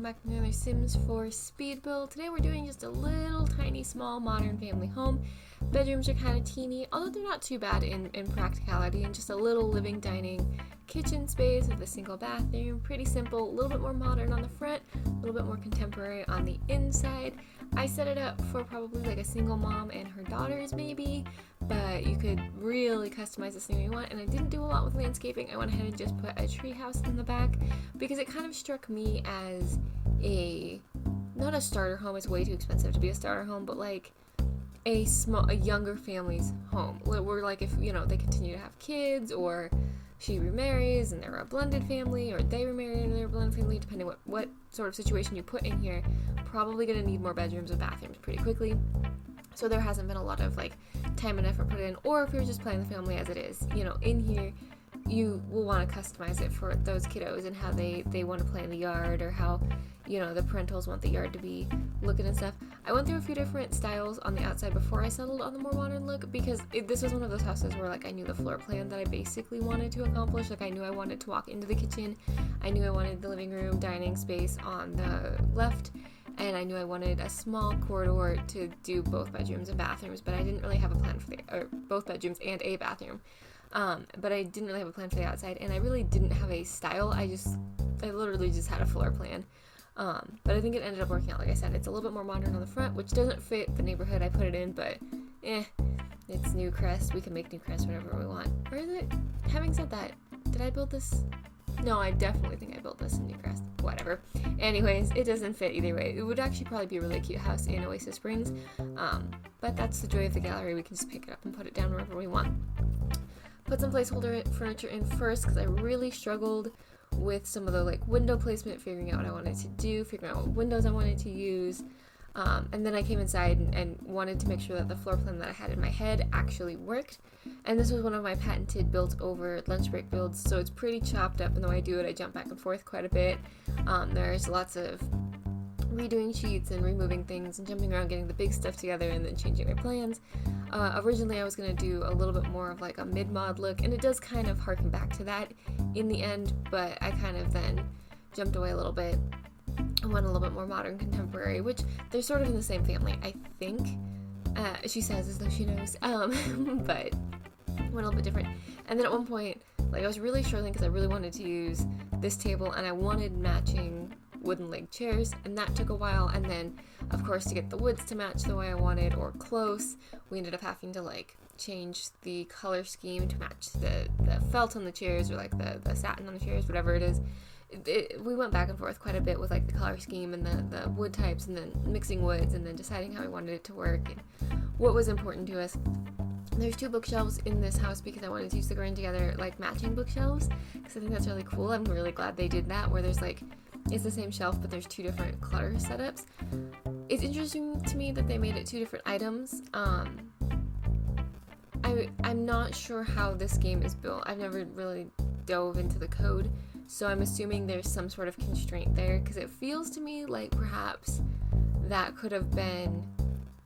welcome back to another Sims 4 speed build. Today we're doing just a little tiny small modern family home. Bedrooms are kind of teeny, although they're not too bad in practicality, and just a little living, dining, kitchen space with a single bathroom. Pretty simple, a little bit more modern on the front, a little bit more contemporary on the inside. I set it up for probably like a single mom and her daughters maybe, but you could really customize this thing you want, and I didn't do a lot with landscaping. I went ahead and just put a tree house in the back because it kind of struck me as not a starter home. It's way too expensive to be a starter home, but like a younger family's home. Where like if, they continue to have kids, or she remarries and they're a blended family, or they remarry and they're a blended family, depending what sort of situation you put in here, probably going to need more bedrooms and bathrooms pretty quickly. So there hasn't been a lot of like time and effort put in, or if you're just playing the family as it is, in here, you will want to customize it for those kiddos and how they want to play in the yard, or how, the parentals want the yard to be looking and stuff. I went through a few different styles on the outside before I settled on the more modern look, because this was one of those houses where like I knew the floor plan that I basically wanted to accomplish. Like I knew I wanted to walk into the kitchen, I knew I wanted the living room, dining space on the left, and I knew I wanted a small corridor to do both bedrooms and bathrooms, but I didn't really have a plan for both bedrooms and a bathroom. But I didn't really have a plan for the outside, and I really didn't have a style. I literally just had a floor plan. But I think it ended up working out. Like I said, it's a little bit more modern on the front, which doesn't fit the neighborhood I put it in, but it's New Crest. We can make New Crest whatever we want. Or is it? Having said that, did I build this? No, I definitely think I built this in New Crest. Whatever. Anyways, it doesn't fit either way. It would actually probably be a really cute house in Oasis Springs. But that's the joy of the gallery. We can just pick it up and put it down wherever we want. Put some placeholder furniture in first, because I really struggled with some of the like window placement, figuring out what I wanted to do, figuring out what windows I wanted to use. And then I came inside and wanted to make sure that the floor plan that I had in my head actually worked. And this was one of my patented built over lunch break builds, so it's pretty chopped up, and the way I do it, I jump back and forth quite a bit. There's lots of redoing sheets and removing things and jumping around, getting the big stuff together, and then changing my plans. Originally I was going to do a little bit more of like a mid-mod look, and it does kind of harken back to that in the end, but I kind of then jumped away a little bit and went a little bit more modern contemporary, which they're sort of in the same family, I think. She says as though she knows, but went a little bit different. And then at one point, like I was really struggling because I really wanted to use this table, and I wanted matching wooden leg chairs, and that took a while. And then of course, to get the woods to match the way I wanted, or close, we ended up having to like change the color scheme to match the felt on the chairs, or like the satin on the chairs, whatever it is. We went back and forth quite a bit with like the color scheme and the wood types, and then mixing woods, and then deciding how we wanted it to work and what was important to us. There's 2 bookshelves in this house because I wanted to use the grain together, like matching bookshelves, because I think that's really cool. I'm really glad they did that, where there's like, it's the same shelf, but there's 2 different clutter setups. It's interesting to me that they made it 2 different items. I'm not sure how this game is built. I've never really dove into the code, so I'm assuming there's some sort of constraint there, because it feels to me like perhaps that could have been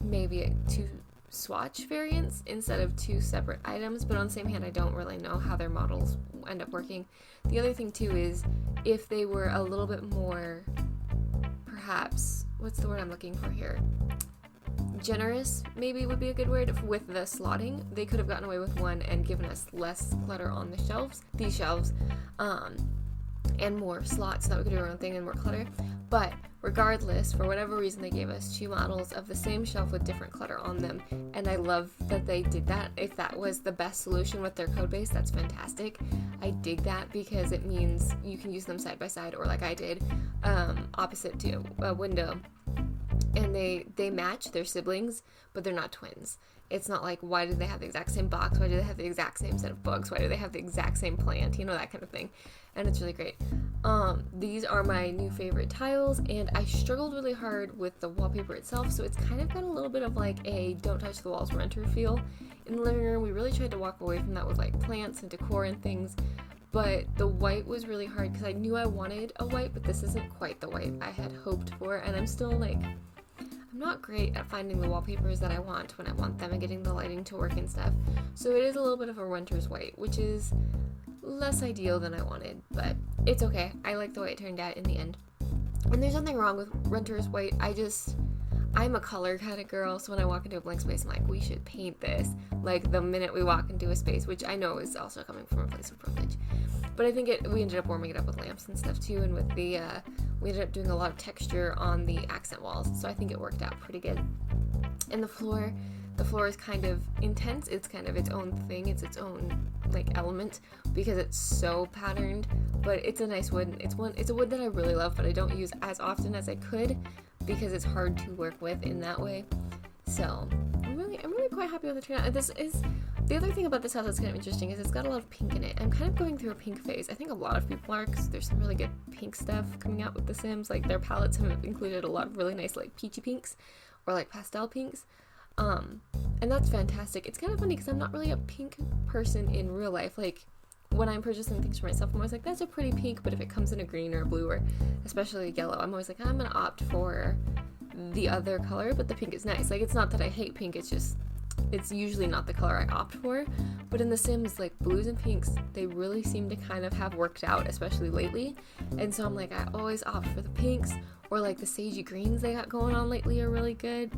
maybe 2 swatch variants instead of 2 separate items, but on the same hand, I don't really know how their models end up working. The other thing too is, if they were a little bit more, perhaps, what's the word I'm looking for here? Generous, maybe would be a good word, with the slotting. They could have gotten away with 1 and given us less clutter on these shelves, and more slots so that we could do our own thing and more clutter. But regardless, for whatever reason, they gave us 2 models of the same shelf with different clutter on them, and I love that they did that. If that was the best solution with their code base, that's fantastic. I dig that, because it means you can use them side by side, or like I did, opposite to a window, and they match their siblings, but they're not twins. It's not like, why do they have the exact same box? Why do they have the exact same set of books? Why do they have the exact same plant? That kind of thing. And it's really great. These are my new favorite tiles, and I struggled really hard with the wallpaper itself, so it's kind of got a little bit of like a don't touch the walls renter feel. In the living room, we really tried to walk away from that with like plants and decor and things, but the white was really hard because I knew I wanted a white, but this isn't quite the white I had hoped for, and I'm still like, I'm not great at finding the wallpapers that I want when I want them and getting the lighting to work and stuff. So it is a little bit of a renter's white, which is less ideal than I wanted, but it's okay. I like the way it turned out in the end. And there's nothing wrong with Renter's White. I'm a color kind of girl, so when I walk into a blank space, I'm like, we should paint this. Like, the minute we walk into a space, which I know is also coming from a place of privilege. But I think we ended up warming it up with lamps and stuff too, and with the, we ended up doing a lot of texture on the accent walls, so I think it worked out pretty good. And the floor is kind of intense. It's kind of its own thing. It's its own, like, element, because it's so patterned, but it's a nice wood. It's a wood that I really love, but I don't use as often as I could, because it's hard to work with in that way. So I'm really quite happy with the turnout. The other thing about this house that's kind of interesting is it's got a lot of pink in it. I'm kind of going through a pink phase. I think a lot of people are, because there's some really good pink stuff coming out with The Sims. Like, their palettes have included a lot of really nice, like, peachy pinks or like pastel pinks. And that's fantastic. It's kind of funny because I'm not really a pink person in real life. Like, when I'm purchasing things for myself, I'm always like, that's a pretty pink, but if it comes in a green or a blue or especially a yellow, I'm always like, I'm gonna opt for the other color, but the pink is nice. Like, it's not that I hate pink, it's usually not the color I opt for. But in The Sims, like, blues and pinks, they really seem to kind of have worked out, especially lately. And so I'm like, I always opt for the pinks, or like the sagey greens they got going on lately are really good.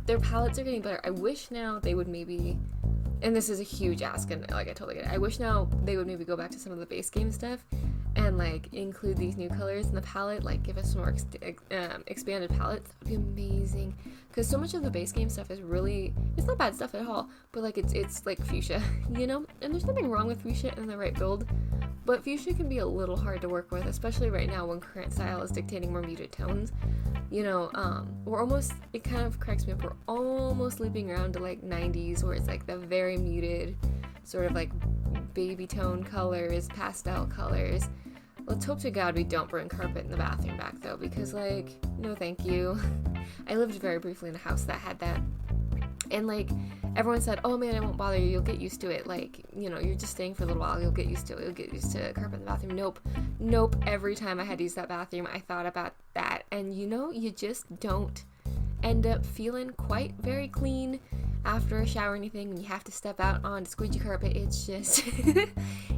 Their palettes are getting better. I wish now they would maybe, and this is a huge ask, and like, I totally get it, I wish now they would maybe go back to some of the base game stuff and like include these new colors in the palette, like give us some more expanded palettes. That would be amazing, because so much of the base game stuff is really, it's not bad stuff at all, but like it's like fuchsia, you know, and there's nothing wrong with fuchsia in the right build, but fuchsia can be a little hard to work with, especially right now when current style is dictating more muted tones. You know, it kind of cracks me up, we're almost looping around to like 90s, where it's like the very muted sort of like baby tone colors, pastel colors. Let's hope to God we don't bring carpet in the bathroom back though, because like, no thank you. I lived very briefly in a house that had that, and like, everyone said, oh man, I won't bother you, you'll get used to it, like, you know, you're just staying for a little while, you'll get used to it, you'll get used to carpet in the bathroom. Nope, every time I had to use that bathroom, I thought about that, and you know, you just don't end up feeling quite very clean after a shower or anything, and you have to step out on squeegee carpet. It's just,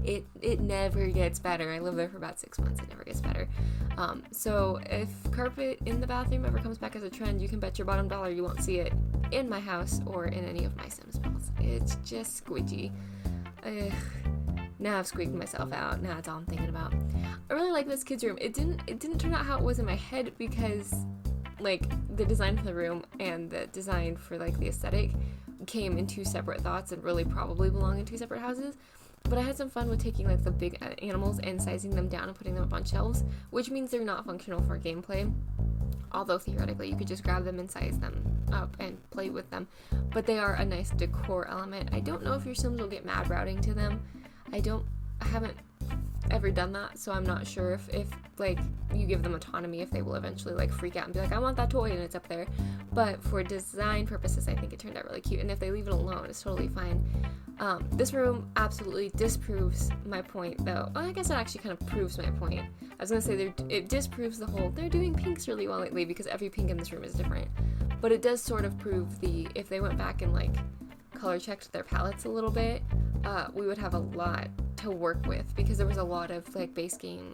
it never gets better. I lived there for about 6 months, it never gets better. So if carpet in the bathroom ever comes back as a trend, you can bet your bottom dollar you won't see it in my house or in any of my Sims builds. It's just squeegee. Now I've squeaked myself out. Now that's all I'm thinking about. I really like this kid's room. It didn't turn out how it was in my head, because like the design for the room and the design for like the aesthetic came in two separate thoughts and really probably belong in two separate houses. But I had some fun with taking like the big animals and sizing them down and putting them up on shelves, which means they're not functional for gameplay. Although theoretically you could just grab them and size them up and play with them. But they are a nice decor element. I don't know if your Sims will get mad routing to them. I haven't ever done that, so I'm not sure if like you give them autonomy, if they will eventually like freak out and be like, I want that toy, and it's up there. But for design purposes, I think it turned out really cute, and if they leave it alone, it's totally fine. This room absolutely disproves my point, though. Well, I guess it actually kind of proves my point. I was gonna say it disproves the whole they're doing pinks really well lately, because every pink in this room is different. But it does sort of prove if they went back and like color checked their palettes a little bit, we would have a lot to work with, because there was a lot of like base game,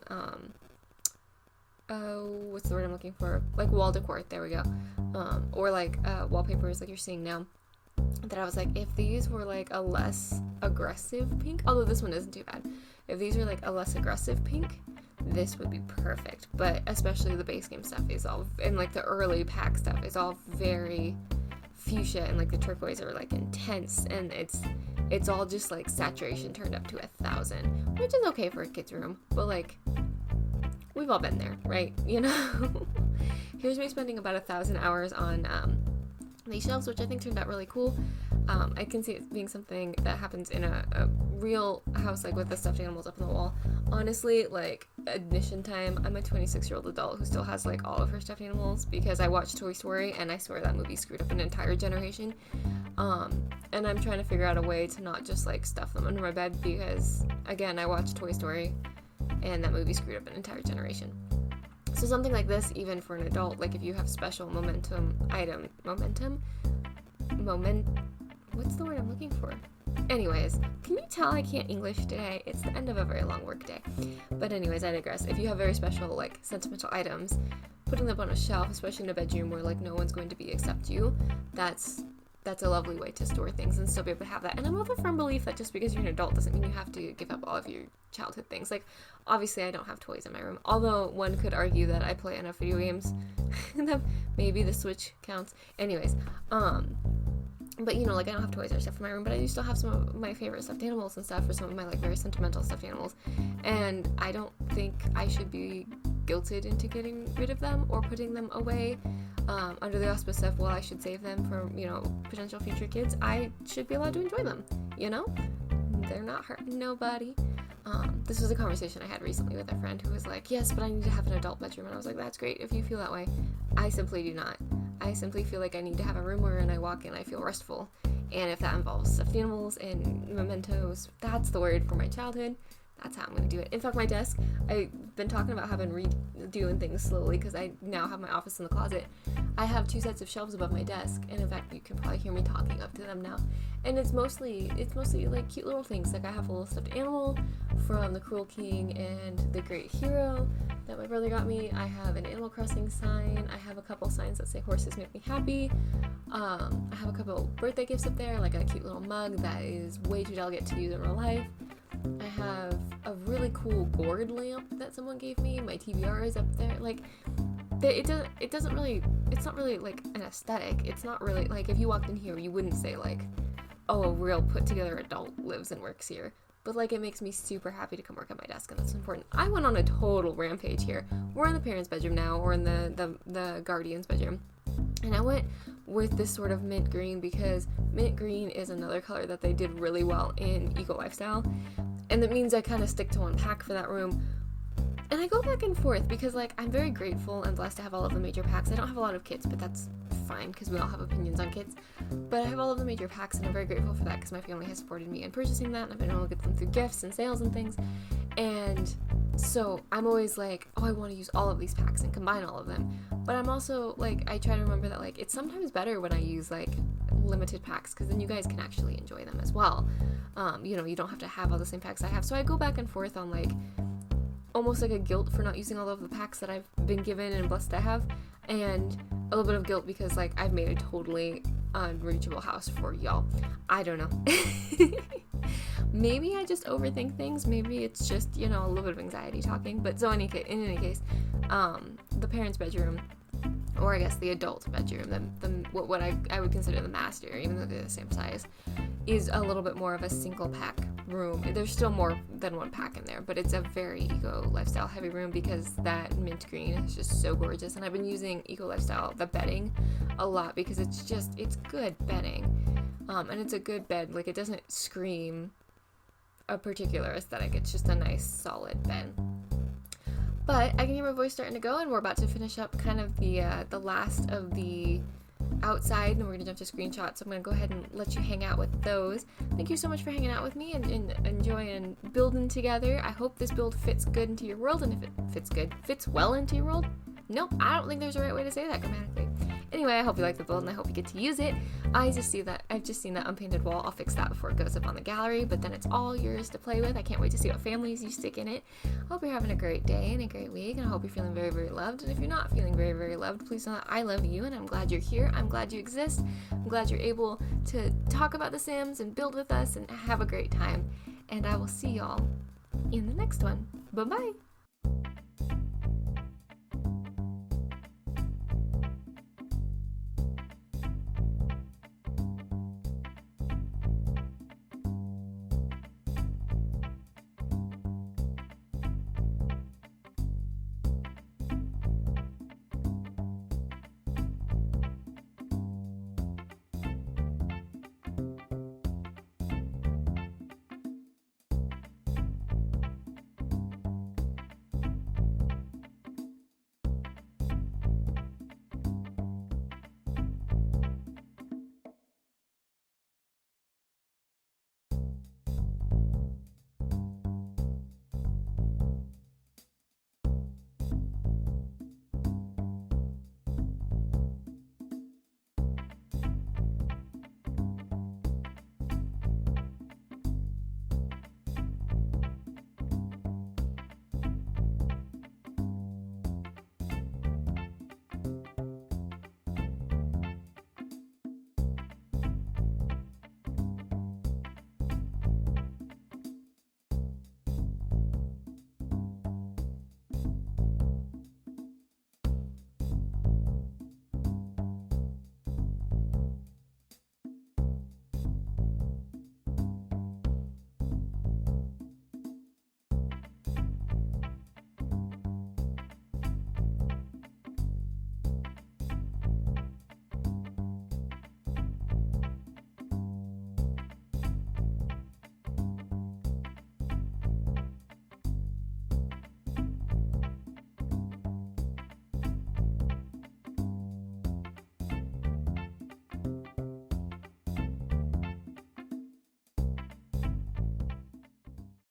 what's the word I'm looking for? Like wall decor, there we go. Or like wallpapers like you're seeing now. That I was like, if these were like a less aggressive pink, although this one isn't too bad, if these were like a less aggressive pink, this would be perfect. But especially the base game stuff is all, and like the early pack stuff is all very fuchsia, and like the turquoise are like intense, and it's all just like saturation turned up to 1,000, which is okay for a kid's room, but like we've all been there, right? You know. Here's me spending about 1,000 hours on these shelves, which I think turned out really cool. I can see it being something that happens in a real house, like with the stuffed animals up on the wall. Honestly, like admission time, I'm a 26-year-old adult who still has like all of her stuffed animals, because I watched Toy Story, and I swear that movie screwed up an entire generation. And I'm trying to figure out a way to not just like stuff them under my bed, because again, I watched Toy Story and that movie screwed up an entire generation. So something like this, even for an adult, like if you have special what's the word I'm looking for? Anyways, can you tell I can't English today? It's the end of a very long work day. But anyways, I digress. If you have very special, like, sentimental items, putting them on a shelf, especially in a bedroom where, like, no one's going to be except you, that's a lovely way to store things and still be able to have that. And I'm of a firm belief that just because you're an adult doesn't mean you have to give up all of your childhood things. Like, obviously I don't have toys in my room, although one could argue that I play enough video games that maybe the Switch counts. Anyways, but you know, like, I don't have toys or stuff in my room, but I do still have some of my favorite stuffed animals and stuff, or some of my, like, very sentimental stuffed animals, and I don't think I should be guilted into getting rid of them or putting them away under the auspice of, well, I should save them for, you know, potential future kids. I should be allowed to enjoy them, you know? They're not hurting nobody. This was a conversation I had recently with a friend who was like, yes, but I need to have an adult bedroom. And I was like, that's great if you feel that way. I simply do not. I simply feel like I need to have a room where when I walk in I feel restful. And if that involves stuffed animals and mementos, that's the word for my childhood. That's how I'm going to do it. In fact, my desk, I've been talking about having redoing things slowly because I now have my office in the closet. I have 2 sets of shelves above my desk, and in fact, you can probably hear me talking up to them now. And it's mostly like cute little things. Like, I have a little stuffed animal from the Cruel King and the Great Hero that my brother got me. I have an Animal Crossing sign. I have a couple signs that say horses make me happy. I have a couple birthday gifts up there, like a cute little mug that is way too delicate to use in real life. I have a really cool gourd lamp that someone gave me. My TBR is up there. Like, it's not really like an aesthetic. It's not really like, if you walked in here, you wouldn't say like, oh, a real put together adult lives and works here. But like, it makes me super happy to come work at my desk, and that's important. I went on a total rampage here. We're in the parents' bedroom now, or in the guardian's bedroom. And I went with this sort of mint green because mint green is another color that they did really well in Eco Lifestyle. And that means I kind of stick to one pack for that room. And I go back and forth because, like, I'm very grateful and blessed to have all of the major packs. I don't have a lot of kits, but that's fine because we all have opinions on kits. But I have all of the major packs, and I'm very grateful for that because my family has supported me in purchasing that, and I've been able to get them through gifts and sales and things. And so I'm always like, oh, I want to use all of these packs and combine all of them. But I'm also, like, I try to remember that, like, it's sometimes better when I use, like, limited packs because then you guys can actually enjoy them as well. You know, you don't have to have all the same packs I have. So I go back and forth on, like, almost like a guilt for not using all of the packs that I've been given and blessed to have, and a little bit of guilt because, like, I've made a totally unreachable house for y'all. I don't know. Maybe I just overthink things. Maybe it's just, you know, a little bit of anxiety talking. But so in any case, the parents' bedroom, or I guess the adult bedroom, what I would consider the master, even though they're the same size, is a little bit more of a single pack room. There's still more than one pack in there, but it's a very Eco Lifestyle heavy room because that mint green is just so gorgeous. And I've been using Eco Lifestyle, the bedding, a lot because it's good bedding. And it's a good bed. Like, it doesn't scream a particular aesthetic. It's just a nice solid bed. But I can hear my voice starting to go, and we're about to finish up kind of the last of the outside, and we're gonna jump to screenshots. So I'm gonna go ahead and let you hang out with those. Thank you so much for hanging out with me and enjoying building together. I hope this build fits good into your world, and if it fits well into your world. Nope, I don't think there's a right way to say that grammatically. Anyway, I hope you like the build and I hope you get to use it. I've just seen that unpainted wall. I'll fix that before it goes up on the gallery, but then it's all yours to play with. I can't wait to see what families you stick in it. I hope you're having a great day and a great week, and I hope you're feeling very, very loved. And if you're not feeling very, very loved, please know that I love you, and I'm glad you're here. I'm glad you exist. I'm glad you're able to talk about The Sims and build with us and have a great time. And I will see y'all in the next one. Bye-bye.